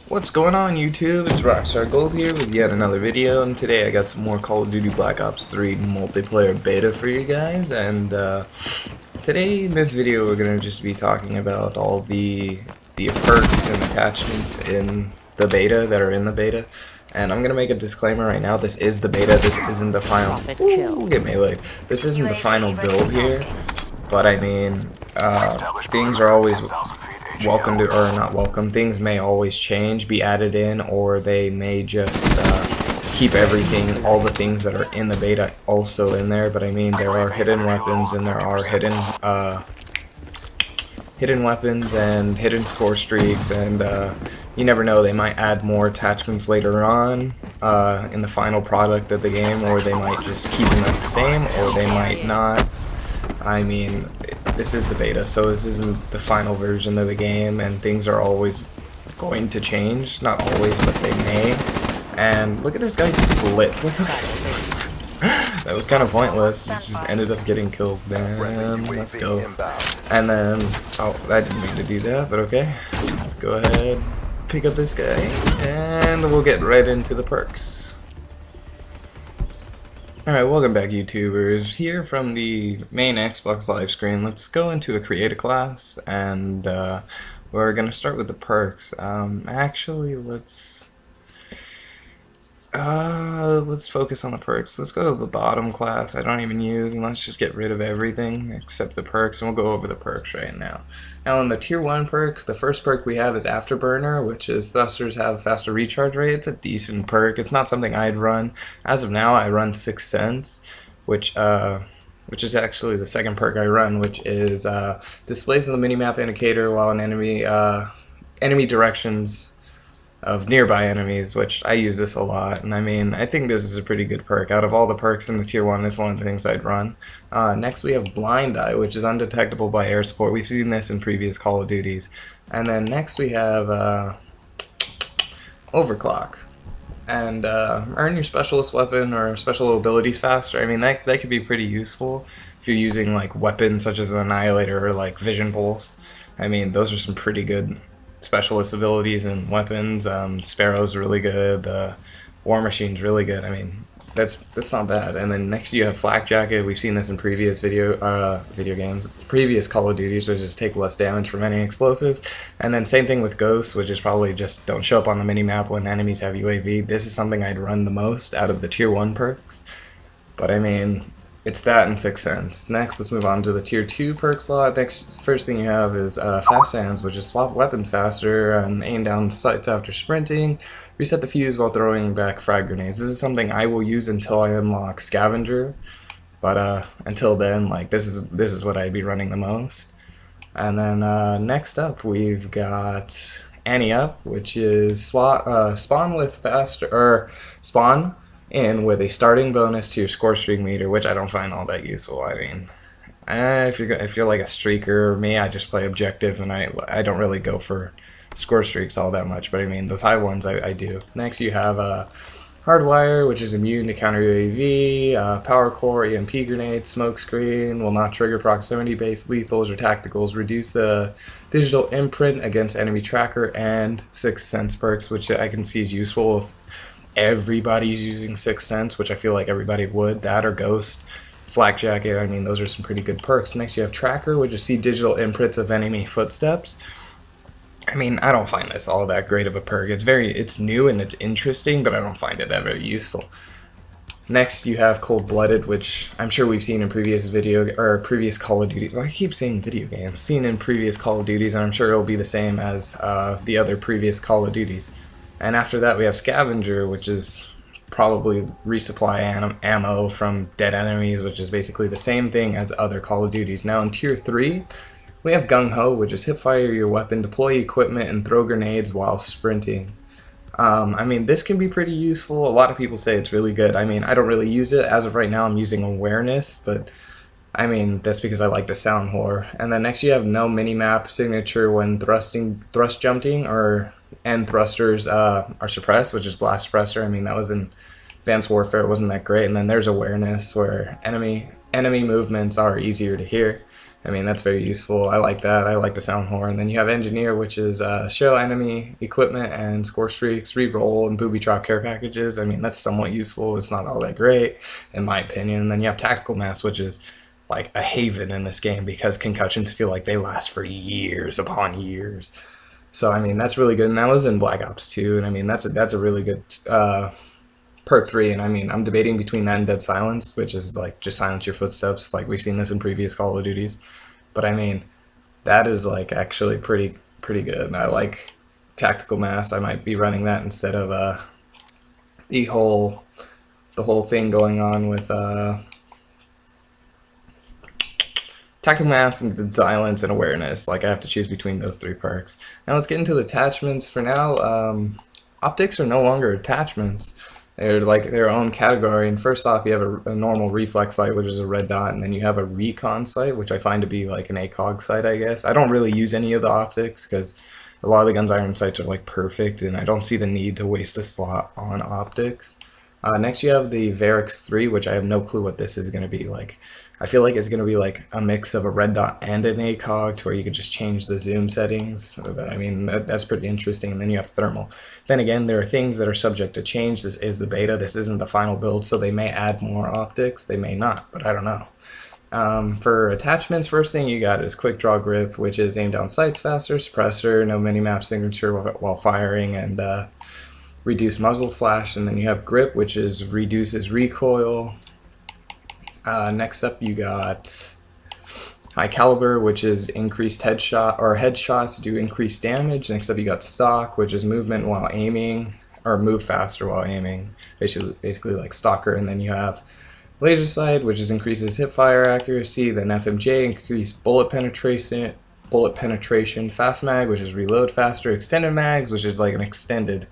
What's going on YouTube? It's Rockstar Gold here with yet another video, and today I got some more Call of Duty Black Ops 3 multiplayer beta for you guys, and today in this video we're going to just be talking about all the perks and attachments in the beta that are in the beta. And I'm going to make a disclaimer right now, this is the beta, this isn't the final, get melee. This isn't the final build here, but I mean, things are always welcome to, or not welcome, things may always change, be added in, or they may just keep everything, all the things that are in the beta also in there. But I mean, there are hidden weapons and there are hidden weapons and hidden score streaks, and you never know, they might add more attachments later on in the final product of the game, or they might just keep them as the same, or they might not. I mean, this is the beta, so this isn't the final version of the game, and things are always going to change. Not always, but they may. And look at this guy lit with that was kind of pointless. He just ended up getting killed. Damn, let's go. And then, oh, I didn't mean to do that, but okay. Let's go ahead, pick up this guy, and we'll get right into the perks. Alright, welcome back YouTubers. Here from the main Xbox live screen, let's go into a create a class, and we're gonna start with the perks. Actually, let's focus on the perks. Let's go to the bottom class I don't even use, and let's just get rid of everything except the perks, and we'll go over the perks right now. Now, in the tier 1 perks, the first perk we have is Afterburner, which is thrusters have faster recharge rate. It's a decent perk. It's not something I'd run. As of now, I run Sixth Sense, which is actually the second perk I run, which is displays on the minimap indicator while an enemy directions of nearby enemies, which I use this a lot, and I mean, I think this is a pretty good perk. Out of all the perks in the tier 1, it's one of the things I'd run. Next we have Blind Eye, which is undetectable by air support. We've seen this in previous Call of Duties. And then next we have Overclock, and earn your specialist weapon or special abilities faster. I mean, that could be pretty useful if you're using like weapons such as an Annihilator or like Vision Pulse. I mean, those are some pretty good specialist abilities and weapons. Sparrow's really good. War Machine's really good. I mean, that's not bad. And then next you have Flak Jacket. We've seen this in previous video games, previous Call of Duties, which is take less damage from any explosives. And then same thing with Ghosts, which is probably just don't show up on the minimap when enemies have UAV. This is something I'd run the most out of the tier 1 perks. But I mean, it's that and Sixth Sense. Next, let's move on to the tier 2 perk slot. First thing you have is Fast Hands, which is swap weapons faster and aim down sights after sprinting. Reset the fuse while throwing back frag grenades. This is something I will use until I unlock Scavenger, but until then, like this is what I'd be running the most. And then next up, we've got Ante Up, which is spawn with faster, or spawn in with a starting bonus to your score streak meter, which I don't find all that useful. I mean, if you're like a streaker or me, I just play objective, and I don't really go for score streaks all that much. But I mean, those high ones I do. Next, you have Hardwire, which is immune to counter UAV, Power Core, EMP grenade, Smoke Screen, will not trigger proximity-based lethals or tacticals, reduce the digital imprint against enemy tracker, and Sixth Sense perks, which I can see is useful if everybody's using Sixth Sense, which I feel like everybody would. That or Ghost, Flak Jacket. I mean, those are some pretty good perks. Next, you have Tracker, which is see digital imprints of enemy footsteps. I mean, I don't find this all that great of a perk. It's new and it's interesting, but I don't find it that very useful. Next, you have Cold Blooded, which I'm sure we've seen in previous previous Call of Duty. Well, I keep saying video games. Seen in previous Call of Duties, and I'm sure it'll be the same as the other previous Call of Duties. And after that, we have Scavenger, which is probably resupply ammo from dead enemies, which is basically the same thing as other Call of Duties. Now in tier 3, we have Gung Ho, which is hipfire your weapon, deploy equipment, and throw grenades while sprinting. I mean, this can be pretty useful. A lot of people say it's really good. I mean, I don't really use it. As of right now, I'm using Awareness, but I mean, that's because I like the sound whore. And then next you have no minimap signature when thrust jumping, and thrusters are suppressed, which is blast suppressor. I mean, that was in Advanced Warfare, it wasn't that great. And then there's Awareness, where enemy movements are easier to hear. I mean, that's very useful. I like that. I like the sound horn. Then you have engineer, which is show enemy equipment and score streaks, re-roll, and booby trap care packages. I mean, that's somewhat useful. It's not all that great, in my opinion. And then you have tactical mass, which is like a haven in this game because concussions feel like they last for years upon years. So I mean, that's really good. And that was in Black Ops 2, and I mean, that's a really good perk 3. And I mean, I'm debating between that and Dead Silence, which is like just silence your footsteps, like we've seen this in previous Call of Duties. But I mean, that is like actually pretty good. I like tactical mass. I might be running that instead of the whole thing going on with tactical mass and silence and awareness. Like I have to choose between those 3 perks. Now let's get into the attachments. For now, optics are no longer attachments. They're like their own category. And first off, you have a normal reflex sight, which is a red dot, and then you have a recon sight, which I find to be like an ACOG sight, I guess. I don't really use any of the optics because a lot of the gun's iron sights are like perfect, and I don't see the need to waste a slot on optics. Next, you have the Varix 3, which I have no clue what this is going to be like. I feel like it's going to be like a mix of a red dot and an ACOG to where you could just change the zoom settings. But I mean, that's pretty interesting. And then you have thermal. Then again, there are things that are subject to change. This is the beta. This isn't the final build, so they may add more optics. They may not, but I don't know. For attachments, first thing you got is quick draw grip, which is aim down sights faster, suppressor, no minimap signature while firing, and reduce muzzle flash. And then you have grip, which is reduces recoil. Next up, you got high caliber, which is increased headshot, or headshots do increased damage. Next up, you got stock, which is movement while aiming, or move faster while aiming, basically like stalker. And then you have laser sight, which is increases hip fire accuracy. Then FMJ, increased bullet penetration, fast mag, which is reload faster. Extended mags, which is like an extended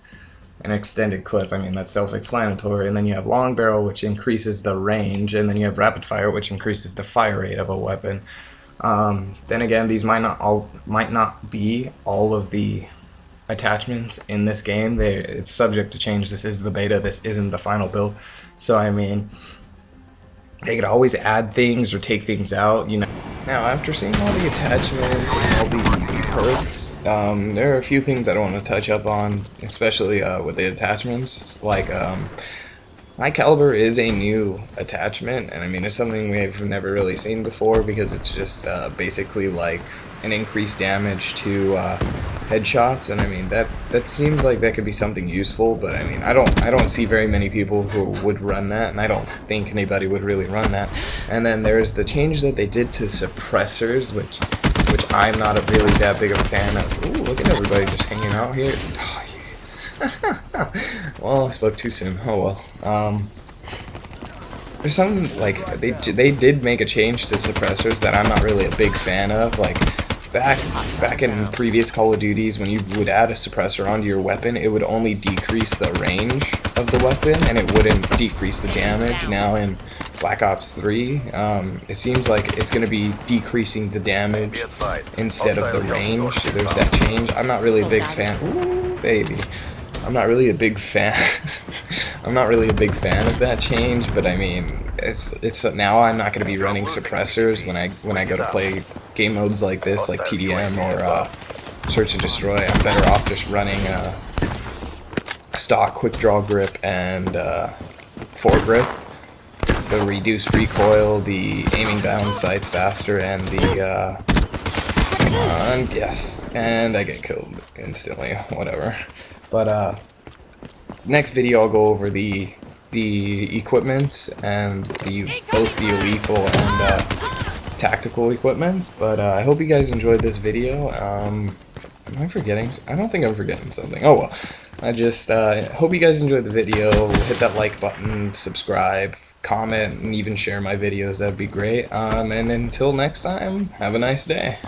clip. I mean, that's self-explanatory. And then you have long barrel, which increases the range, and then you have rapid fire, which increases the fire rate of a weapon. Then again, these might not be all of the attachments in this game. It's subject to change. This is the beta. This isn't the final build. So I mean, they could always add things or take things out, you know. Now, after seeing all the attachments and all the perks, there are a few things I don't want to touch up on, especially with the attachments. Like, high caliber is a new attachment, and I mean, it's something we've never really seen before because it's just basically like an increased damage to headshots, and I mean that seems like that could be something useful, but I mean I don't see very many people who would run that, and I don't think anybody would really run that. And then there's the change that they did to suppressors, which I'm not really that big of a fan of. Ooh, look at everybody just hanging out here. Oh, yeah. Well, I spoke too soon. Oh well. There's something like they did make a change to suppressors that I'm not really a big fan of. Like back in previous Call of Duties, when you would add a suppressor onto your weapon, it would only decrease the range of the weapon and it wouldn't decrease the damage. Now in Black Ops 3, it seems like it's going to be decreasing the damage instead of the range. There's that change. I'm not really a big fan. Ooh, baby. I'm not really a big fan. I'm not really a big fan of that change, but I mean, it's now I'm not going to be running suppressors when I go to play game modes like this, like TDM or Search and Destroy. I'm better off just running stock quick draw grip and foregrip. The reduced recoil, the aiming down sights faster, and the yes, and I get killed instantly. Whatever. But next video I'll go over the equipment and both the lethal and tactical equipment. But I hope you guys enjoyed this video. Am I forgetting? I don't think I'm forgetting something. Oh well. I just hope you guys enjoyed the video. Hit that like button, subscribe, comment, and even share my videos. That'd be great. And until next time, have a nice day.